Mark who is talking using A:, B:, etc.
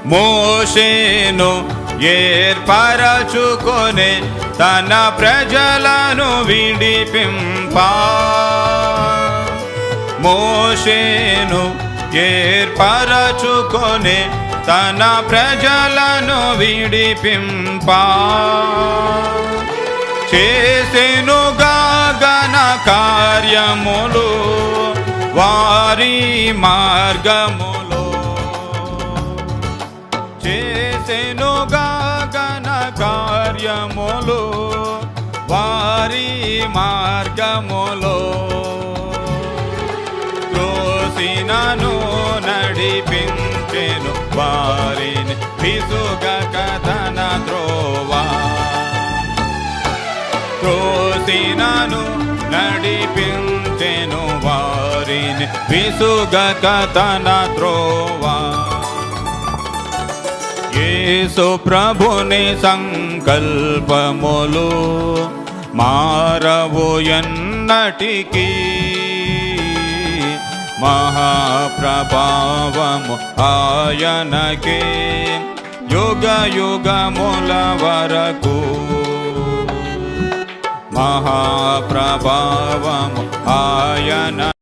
A: మోషేను ఏర్పరచుకొనే తన ప్రజలను విడిపింపా. మోషేను ఏర్పరచుకొనే తన ప్రజలను విడిపింపా. చేసెను గగన కార్యములు వారి మార్గములో. చేసెను గగన కార్యములు వారి మార్గములో. త్రోసినను నడిపించెను వారిని విసుగక తన త్రోవా. త్రోసినను నడిపించెను వారిని విసుగక తన త్రోవా. యేసు ప్రభుని సంకల్పములు మారవు ఎన్నటికీ. మహాప్రభావము ఆయనకే యుగ యుగముల వరకు. మహాప్రభావము ఆయన